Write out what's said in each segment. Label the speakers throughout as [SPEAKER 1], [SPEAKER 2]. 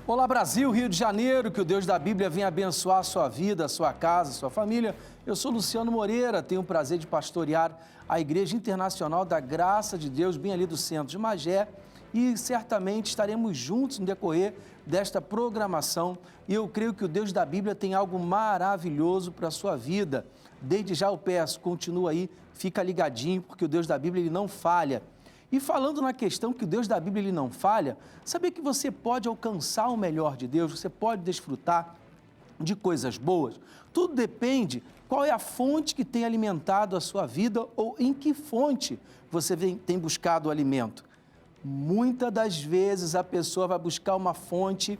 [SPEAKER 1] Olá Brasil, Rio de Janeiro, que o Deus da Bíblia venha abençoar a sua vida, a sua casa, a sua família. Eu sou Luciano Moreira, tenho o prazer de pastorear a Igreja Internacional da Graça de Deus, bem ali do centro de Magé, e certamente estaremos juntos no decorrer desta programação. E eu creio que o Deus da Bíblia tem algo maravilhoso para a sua vida. Desde já eu peço, continua aí, fica ligadinho, porque o Deus da Bíblia ele não falha. E falando na questão que o Deus da Bíblia ele não falha, saber que você pode alcançar o melhor de Deus, você pode desfrutar de coisas boas. Tudo depende qual é a fonte que tem alimentado a sua vida ou em que fonte você tem buscado o alimento. Muitas das vezes a pessoa vai buscar uma fonte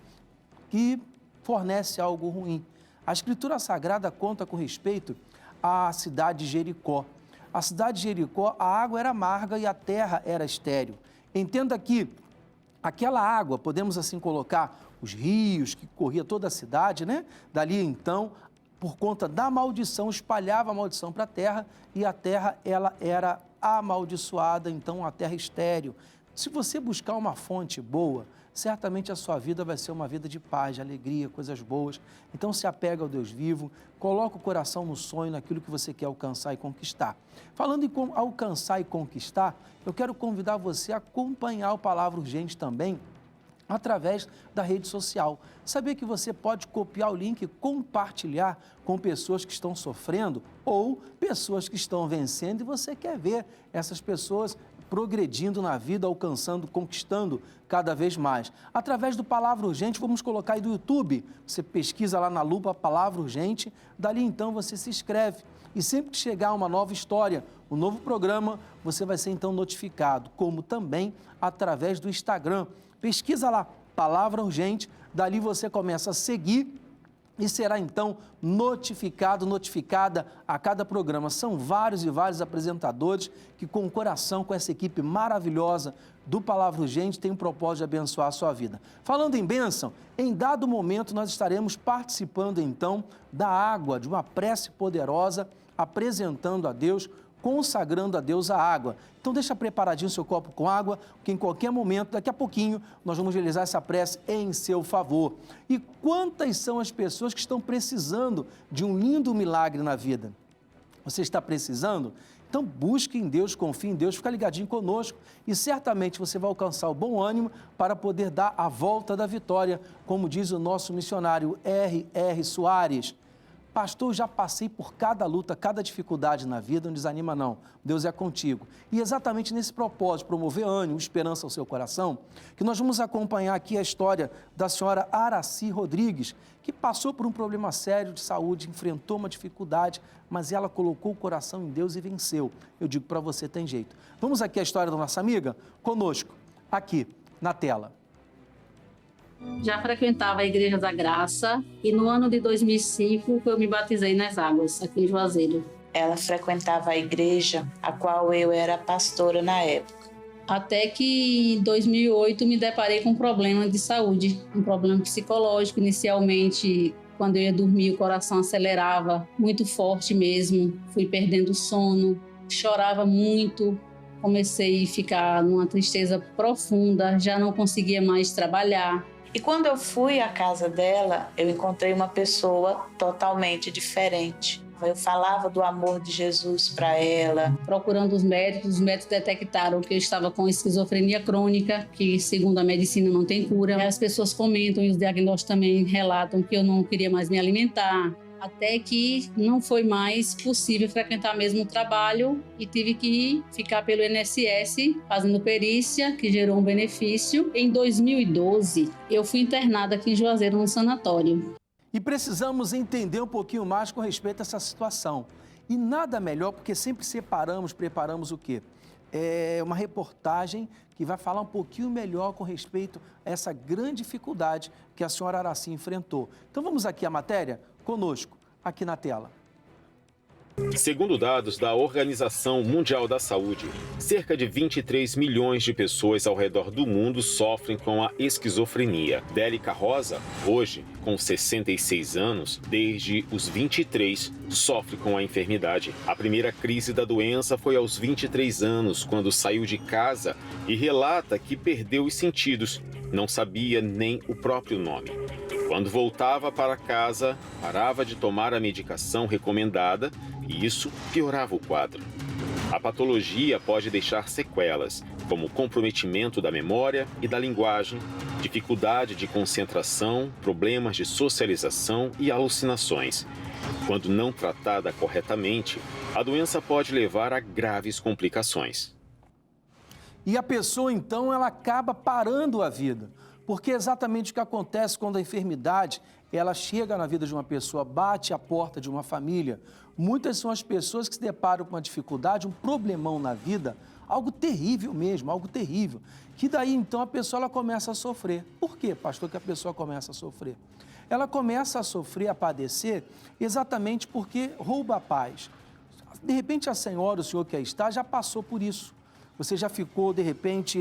[SPEAKER 1] que fornece algo ruim. A Escritura Sagrada conta com respeito à cidade de Jericó. A cidade de Jericó, a água era amarga e a terra era estéril. Entenda que aquela água, podemos assim colocar os rios que corria toda a cidade, né? Dali então, por conta da maldição, espalhava a maldição para a terra e a terra ela era amaldiçoada, então a terra estéril. Se você buscar uma fonte boa, certamente a sua vida vai ser uma vida de paz, de alegria, coisas boas. Então se apega ao Deus vivo, coloca o coração no sonho, naquilo que você quer alcançar e conquistar. Falando em alcançar e conquistar, eu quero convidar você a acompanhar o Palavra Urgente também através da rede social. Saber que você pode copiar o link e compartilhar com pessoas que estão sofrendo ou pessoas que estão vencendo e você quer ver essas pessoas progredindo na vida, alcançando, conquistando cada vez mais. Através do Palavra Urgente, vamos colocar aí do YouTube, você pesquisa lá na lupa Palavra Urgente, dali então você se inscreve. E sempre que chegar uma nova história, um novo programa, você vai ser então notificado, como também através do Instagram. Pesquisa lá, Palavra Urgente, dali você começa a seguir e será então notificada a cada programa. São vários e vários apresentadores que com o coração, com essa equipe maravilhosa do Palavra Urgente, tem o propósito de abençoar a sua vida. Falando em bênção, em dado momento nós estaremos participando então da água, de uma prece poderosa, apresentando a Deus, consagrando a Deus a água. Então deixa preparadinho o seu copo com água, porque em qualquer momento, daqui a pouquinho, nós vamos realizar essa prece em seu favor. E quantas são as pessoas que estão precisando de um lindo milagre na vida? Você está precisando? Então busque em Deus, confie em Deus, fica ligadinho conosco e certamente você vai alcançar o bom ânimo para poder dar a volta da vitória, como diz o nosso missionário R.R. Soares. Pastor, já passei por cada luta, cada dificuldade na vida, não desanima não, Deus é contigo. E exatamente nesse propósito, promover ânimo, esperança ao seu coração, que nós vamos acompanhar aqui a história da senhora Araci Rodrigues, que passou por um problema sério de saúde, enfrentou uma dificuldade, mas ela colocou o coração em Deus e venceu. Eu digo para você, tem jeito. Vamos aqui à história da nossa amiga? Conosco, aqui, na tela.
[SPEAKER 2] Já frequentava a Igreja da Graça e no ano de 2005 eu me batizei nas águas, aqui em Juazeiro.
[SPEAKER 3] Ela frequentava a igreja, a qual eu era pastora na época.
[SPEAKER 2] Até que em 2008 me deparei com um problema de saúde, um problema psicológico. Inicialmente, quando eu ia dormir, o coração acelerava muito forte mesmo, fui perdendo o sono, chorava muito. Comecei a ficar numa tristeza profunda, já não conseguia mais trabalhar.
[SPEAKER 3] E quando eu fui à casa dela, eu encontrei uma pessoa totalmente diferente. Eu falava do amor de Jesus para ela.
[SPEAKER 2] Procurando os médicos detectaram que eu estava com esquizofrenia crônica, que segundo a medicina não tem cura. As pessoas comentam e os diagnósticos também relatam que eu não queria mais me alimentar. Até que não foi mais possível frequentar mesmo o trabalho e tive que ficar pelo INSS fazendo perícia, que gerou um benefício. Em 2012, eu fui internada aqui em Juazeiro, no sanatório.
[SPEAKER 1] E precisamos entender um pouquinho mais com respeito a essa situação. E nada melhor, porque sempre preparamos o quê? É uma reportagem que vai falar um pouquinho melhor com respeito a essa grande dificuldade que a senhora Araci enfrentou. Então vamos aqui à matéria? Conosco, aqui na tela.
[SPEAKER 4] Segundo dados da Organização Mundial da Saúde, cerca de 23 milhões de pessoas ao redor do mundo sofrem com a esquizofrenia. Délica Rosa, hoje com 66 anos, desde os 23, sofre com a enfermidade. A primeira crise da doença foi aos 23 anos, quando saiu de casa e relata que perdeu os sentidos. não sabia nem o próprio nome. Quando voltava para casa, parava de tomar a medicação recomendada e isso piorava o quadro. A patologia pode deixar sequelas, como comprometimento da memória e da linguagem, dificuldade de concentração, problemas de socialização e alucinações. Quando não tratada corretamente, a doença pode levar a graves complicações.
[SPEAKER 1] E a pessoa, então, ela acaba parando a vida, porque é exatamente o que acontece quando a enfermidade, ela chega na vida de uma pessoa, bate a porta de uma família. Muitas são as pessoas que se deparam com uma dificuldade, um problemão na vida, algo terrível mesmo, algo terrível, que daí, então, a pessoa ela começa a sofrer. Por quê, pastor, que a pessoa começa a sofrer? Ela começa a sofrer, a padecer, exatamente porque rouba a paz. De repente, a senhora, o senhor que aí está, já passou por isso. Você já ficou, de repente,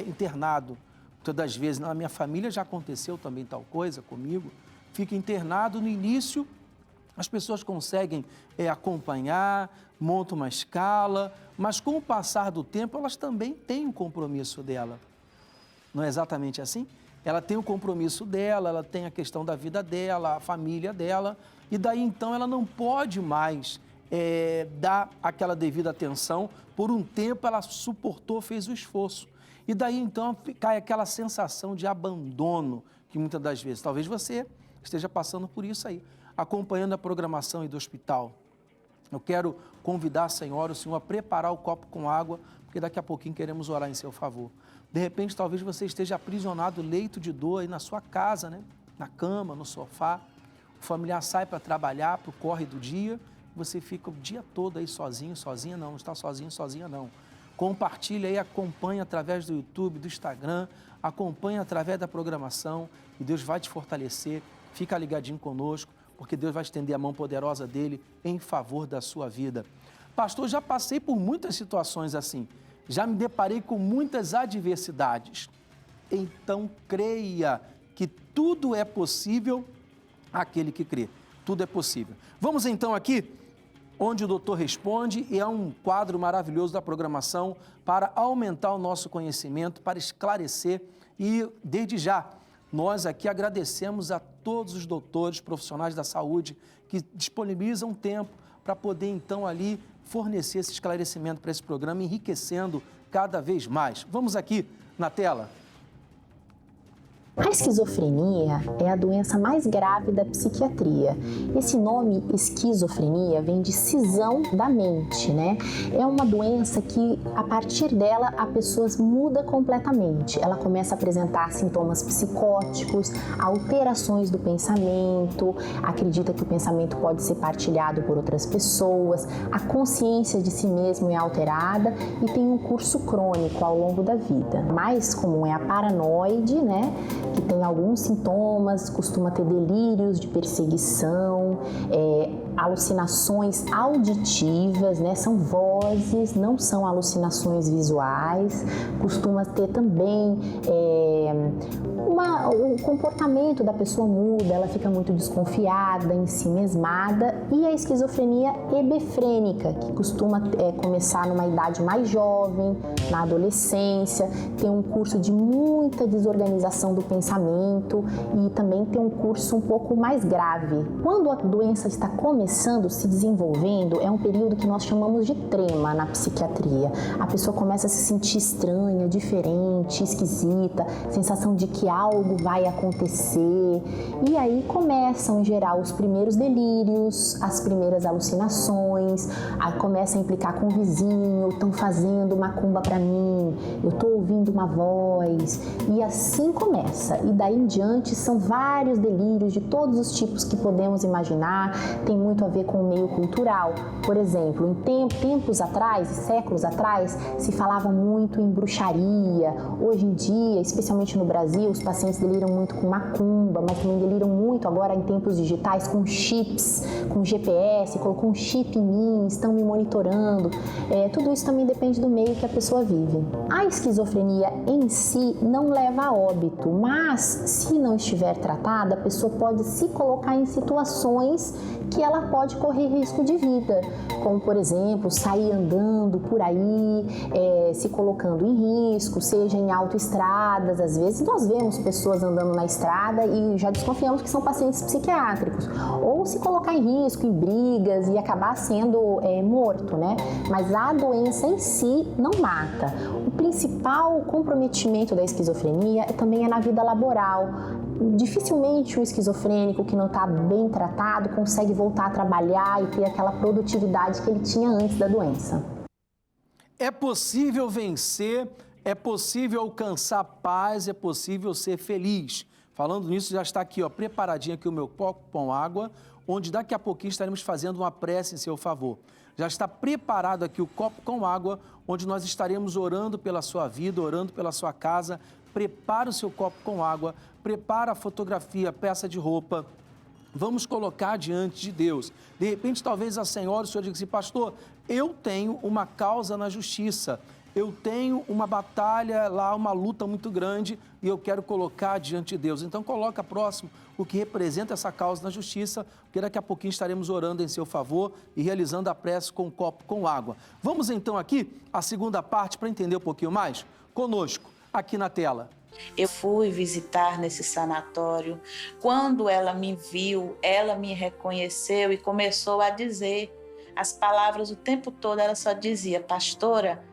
[SPEAKER 1] internado. Muitas das vezes, na minha família já aconteceu também tal coisa comigo. Fica internado, no início, as pessoas conseguem acompanhar, montam uma escala, mas com o passar do tempo, elas também têm um compromisso dela. Não é exatamente assim? Ela tem o compromisso dela, ela tem a questão da vida dela, a família dela, e daí então ela não pode mais dar aquela devida atenção. Por um tempo ela suportou, fez o esforço. E daí então cai aquela sensação de abandono, que muitas das vezes, talvez você esteja passando por isso aí, acompanhando a programação aí do hospital. Eu quero convidar a senhora, o senhor, a preparar o copo com água, porque daqui a pouquinho queremos orar em seu favor. De repente, talvez você esteja aprisionado, leito de dor aí na sua casa, né? Na cama, no sofá. O familiar sai para trabalhar, para o corre do dia, você fica o dia todo aí sozinho, sozinha não está sozinho, sozinha não. Compartilha aí, acompanha através do YouTube, do Instagram, acompanha através da programação e Deus vai te fortalecer. Fica ligadinho conosco, porque Deus vai estender a mão poderosa dele em favor da sua vida. Pastor, já passei por muitas situações assim, já me deparei com muitas adversidades. Então creia que tudo é possível àquele que crê. Tudo é possível. Vamos então aqui, onde o doutor responde, e é um quadro maravilhoso da programação para aumentar o nosso conhecimento, para esclarecer e, desde já, nós aqui agradecemos a todos os doutores, profissionais da saúde que disponibilizam tempo para poder então ali fornecer esse esclarecimento para esse programa, enriquecendo cada vez mais. Vamos aqui na tela.
[SPEAKER 5] A esquizofrenia é a doença mais grave da psiquiatria. Esse nome esquizofrenia vem de cisão da mente, né? É uma doença que, a partir dela, a pessoa muda completamente. Ela começa a apresentar sintomas psicóticos, alterações do pensamento, acredita que o pensamento pode ser partilhado por outras pessoas, a consciência de si mesmo é alterada e tem um curso crônico ao longo da vida. Mais comum é a paranoide, né? Que tem alguns sintomas, costuma ter delírios de perseguição, alucinações auditivas, né? São vozes, não são alucinações visuais, costuma ter também o comportamento da pessoa muda, ela fica muito desconfiada, ensimesmada, e a esquizofrenia hebefrênica, que costuma começar numa idade mais jovem, na adolescência, tem um curso de muita desorganização do pensamento e também tem um curso um pouco mais grave. Quando a doença está começando, se desenvolvendo, é um período que nós chamamos de trema na psiquiatria. A pessoa começa a se sentir estranha, diferente, esquisita, sensação de que algo vai acontecer. E aí começam, em geral, os primeiros delírios, as primeiras alucinações, começa a implicar com o vizinho, estão fazendo macumba para mim, eu estou ouvindo uma voz, e assim começa. E daí em diante são vários delírios de todos os tipos que podemos imaginar, tem muito a ver com o meio cultural. Por exemplo, em tempos atrás, séculos atrás, se falava muito em bruxaria. Hoje em dia, especialmente no Brasil, os pacientes deliram muito com macumba, mas também deliram muito agora em tempos digitais com chips, com GPS, colocou um chip em mim, estão me monitorando. Tudo isso também depende do meio que a pessoa vive. A esquizofrenia em si não leva a óbito, mas se não estiver tratada, a pessoa pode se colocar em situações que ela pode correr risco de vida, como por exemplo, sair andando por aí, se colocando em risco, seja em autoestradas. Às vezes nós vemos pessoas andando na estrada e já desconfiamos que são pacientes psiquiátricos, ou se colocar em risco, em brigas e acabar sendo morto, né? Mas a doença em si não mata. O principal comprometimento da esquizofrenia também é na vida laboral. Dificilmente o esquizofrênico que não está bem tratado consegue voltar a trabalhar e ter aquela produtividade que ele tinha antes da doença.
[SPEAKER 1] É possível vencer, é possível alcançar paz, é possível ser feliz. Falando nisso, já está aqui, preparadinho aqui o meu copo com água, onde daqui a pouquinho estaremos fazendo uma prece em seu favor. Já está preparado aqui o copo com água, onde nós estaremos orando pela sua vida, orando pela sua casa. Prepara o seu copo com água, prepara a fotografia, a peça de roupa. Vamos colocar diante de Deus. De repente, talvez a senhora, o senhor diga assim, pastor, eu tenho uma causa na justiça, eu tenho uma batalha lá, uma luta muito grande e eu quero colocar diante de Deus. Então, coloca próximo o que representa essa causa na justiça, porque daqui a pouquinho estaremos orando em seu favor e realizando a prece com um copo com água. Vamos então aqui à segunda parte para entender um pouquinho mais? Conosco, aqui na tela.
[SPEAKER 3] Eu fui visitar nesse sanatório. Quando ela me viu, ela me reconheceu e começou a dizer as palavras o tempo todo. Ela só dizia, pastora,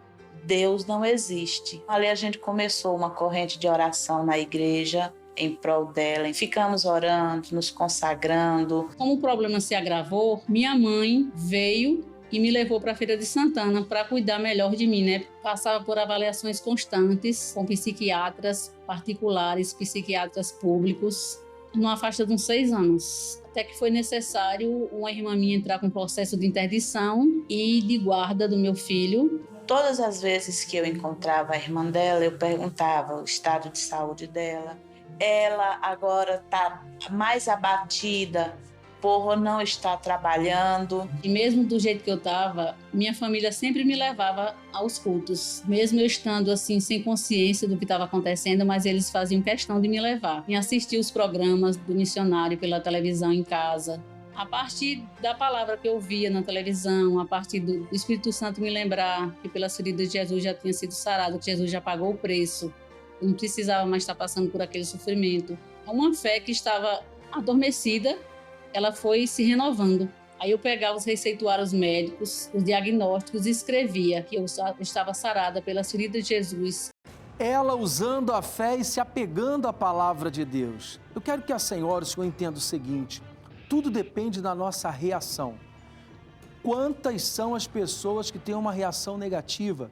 [SPEAKER 3] Deus não existe. Ali a gente começou uma corrente de oração na igreja em prol dela. E ficamos orando, nos consagrando.
[SPEAKER 2] Como o problema se agravou, minha mãe veio e me levou para a Feira de Santana para cuidar melhor de mim, né? Passava por avaliações constantes com psiquiatras particulares, psiquiatras públicos, numa faixa de uns 6 anos. Até que foi necessário uma irmã minha entrar com um processo de interdição e de guarda do meu filho.
[SPEAKER 3] Todas as vezes que eu encontrava a irmã dela, eu perguntava o estado de saúde dela. Ela agora está mais abatida por não estar trabalhando.
[SPEAKER 2] E mesmo do jeito que eu estava, minha família sempre me levava aos cultos. Mesmo eu estando assim, sem consciência do que estava acontecendo, mas eles faziam questão de me levar. E assistir os programas do missionário pela televisão em casa. A partir da palavra que eu via na televisão, a partir do Espírito Santo me lembrar que pelas feridas de Jesus já tinha sido sarado, que Jesus já pagou o preço. Eu não precisava mais estar passando por aquele sofrimento. Uma fé que estava adormecida, ela foi se renovando. Aí eu pegava os receituários médicos, os diagnósticos e escrevia que eu estava sarada pelas feridas de Jesus.
[SPEAKER 1] Ela usando a fé e se apegando à palavra de Deus. Eu quero que a senhora, o senhor entenda o seguinte, tudo depende da nossa reação. Quantas são as pessoas que têm uma reação negativa?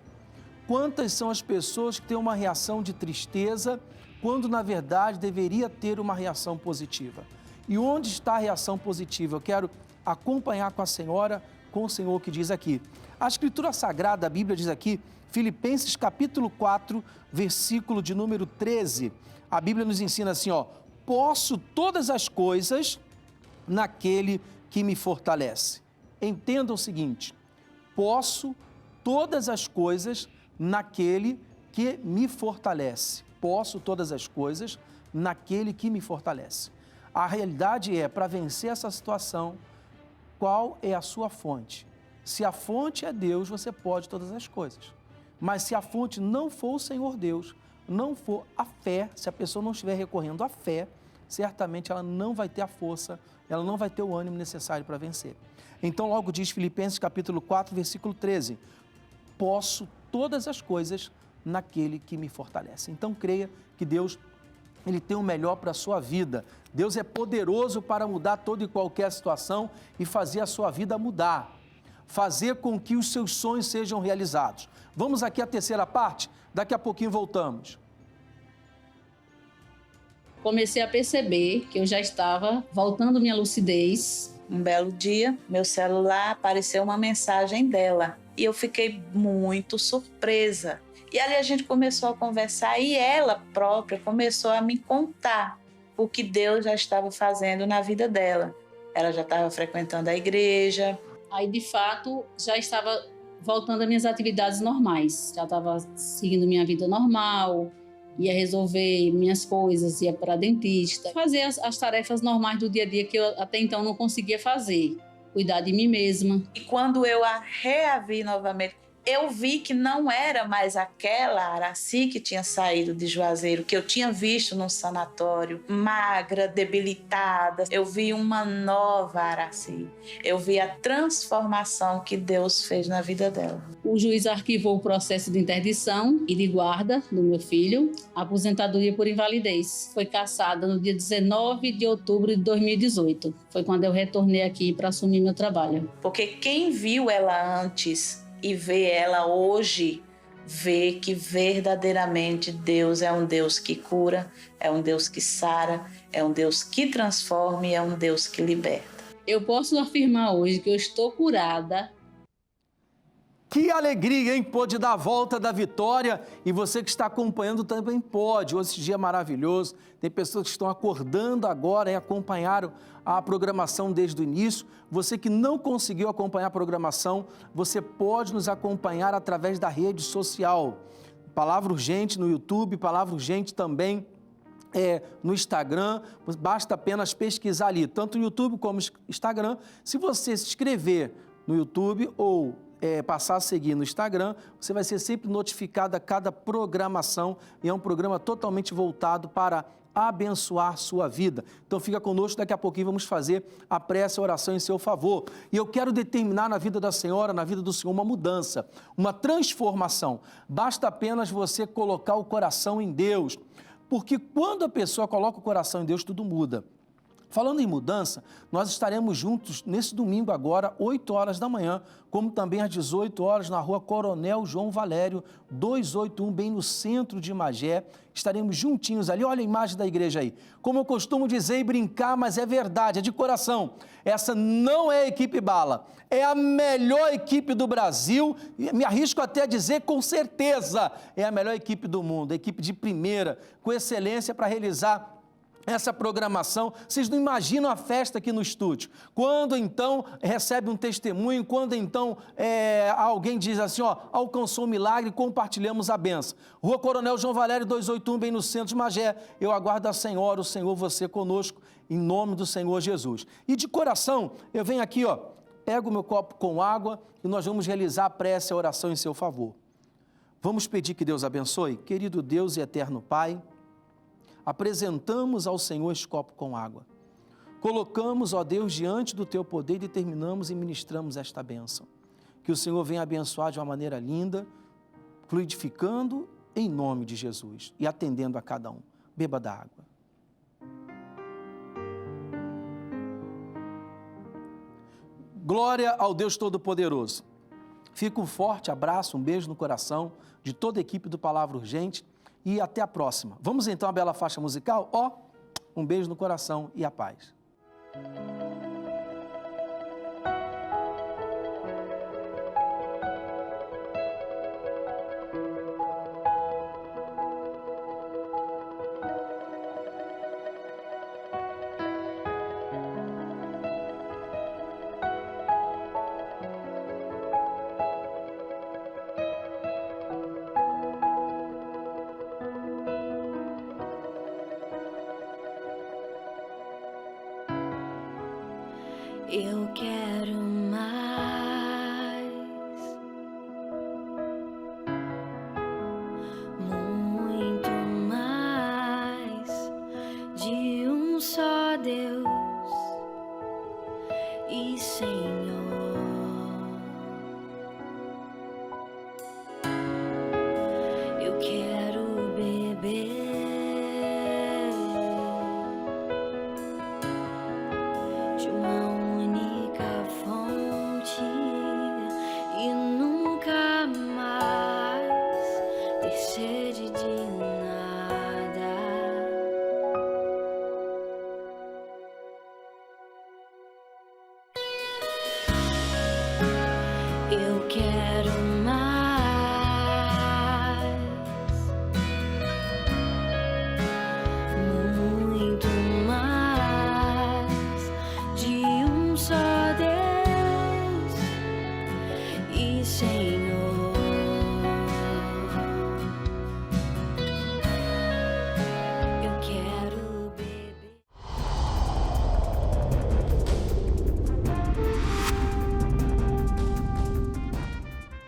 [SPEAKER 1] Quantas são as pessoas que têm uma reação de tristeza, quando na verdade deveria ter uma reação positiva? E onde está a reação positiva? Eu quero acompanhar com a senhora, com o senhor que diz aqui. A Escritura Sagrada, a Bíblia diz aqui, Filipenses capítulo 4, versículo de número 13. A Bíblia nos ensina assim, posso todas as coisas naquele que me fortalece. Entenda o seguinte, posso todas as coisas naquele que me fortalece. Posso todas as coisas naquele que me fortalece. A realidade é, para vencer essa situação, qual é a sua fonte? Se a fonte é Deus, você pode todas as coisas. Mas se a fonte não for o Senhor Deus, não for a fé, se a pessoa não estiver recorrendo à fé, certamente ela não vai ter a força, ela não vai ter o ânimo necessário para vencer. Então logo diz Filipenses capítulo 4, versículo 13, posso todas as coisas naquele que me fortalece. Então creia que Deus, Ele tem o melhor para a sua vida. Deus é poderoso para mudar toda e qualquer situação e fazer a sua vida mudar. Fazer com que os seus sonhos sejam realizados. Vamos aqui à terceira parte, daqui a pouquinho voltamos.
[SPEAKER 2] Comecei a perceber que eu já estava voltando minha lucidez.
[SPEAKER 3] Um belo dia, meu celular apareceu uma mensagem dela. E eu fiquei muito surpresa. E ali a gente começou a conversar e ela própria começou a me contar o que Deus já estava fazendo na vida dela. Ela já estava frequentando a igreja.
[SPEAKER 2] Aí, de fato, já estava voltando às minhas atividades normais. Já estava seguindo minha vida normal, ia resolver minhas coisas, ia para dentista, fazer as tarefas normais do dia a dia que eu até então não conseguia fazer. Cuidar de mim mesma.
[SPEAKER 3] E quando eu a reavi novamente, eu vi que não era mais aquela Araci que tinha saído de Juazeiro, que eu tinha visto num sanatório, magra, debilitada. Eu vi uma nova Araci. Eu vi a transformação que Deus fez na vida dela.
[SPEAKER 2] O juiz arquivou o processo de interdição e de guarda do meu filho, a aposentadoria por invalidez. Foi cassada no dia 19 de outubro de 2018. Foi quando eu retornei aqui para assumir meu trabalho.
[SPEAKER 3] Porque quem viu ela antes e vê ela hoje, vê que verdadeiramente Deus é um Deus que cura, é um Deus que sara, é um Deus que transforma e é um Deus que liberta.
[SPEAKER 2] Eu posso afirmar hoje que eu estou curada.
[SPEAKER 1] Que alegria, hein? Pôde dar a volta da vitória e você que está acompanhando também pode. Hoje esse dia é maravilhoso. Tem pessoas que estão acordando agora e acompanharam a programação desde o início. Você que não conseguiu acompanhar a programação, você pode nos acompanhar através da rede social. Palavra Urgente no YouTube, Palavra Urgente também no Instagram. Basta apenas pesquisar ali, tanto no YouTube como no Instagram. Se você se inscrever no YouTube ou passar a seguir no Instagram, você vai ser sempre notificado a cada programação e é um programa totalmente voltado para abençoar sua vida. Então fica conosco, daqui a pouquinho vamos fazer a prece, a oração em seu favor. E eu quero determinar na vida da senhora, na vida do senhor, uma mudança, uma transformação. Basta apenas você colocar o coração em Deus, porque quando a pessoa coloca o coração em Deus, tudo muda. Falando em mudança, nós estaremos juntos nesse domingo agora, 8 horas da manhã, como também às 18 horas na rua Coronel João Valério, 281, bem no centro de Magé. Estaremos juntinhos ali, olha a imagem da igreja aí. Como eu costumo dizer e brincar, mas é verdade, é de coração. Essa não é a equipe Bala, é a melhor equipe do Brasil, e me arrisco até a dizer com certeza, é a melhor equipe do mundo, a equipe de primeira, com excelência para realizar essa programação. Vocês não imaginam a festa aqui no estúdio. Quando então recebe um testemunho, quando então alguém diz assim, alcançou o milagre, compartilhamos a benção. Rua Coronel João Valério 281, bem no centro de Magé. Eu aguardo a senhora, o Senhor, você conosco, em nome do Senhor Jesus. E de coração, eu venho aqui, pego o meu copo com água e nós vamos realizar a prece, a oração em seu favor. Vamos pedir que Deus abençoe? Querido Deus e eterno Pai, apresentamos ao Senhor este copo com água. Colocamos, ó Deus, diante do Teu poder e determinamos e ministramos esta bênção. Que o Senhor venha abençoar de uma maneira linda, fluidificando em nome de Jesus e atendendo a cada um. Beba da água. Glória ao Deus Todo-Poderoso. Fica um forte abraço, um beijo no coração de toda a equipe do Palavra Urgente. E até a próxima. Vamos então à bela faixa musical? Um beijo no coração e a paz.
[SPEAKER 6] Eu quero mais, muito mais de um só Deus e Senhor. Eu quero beber de uma única Senhor.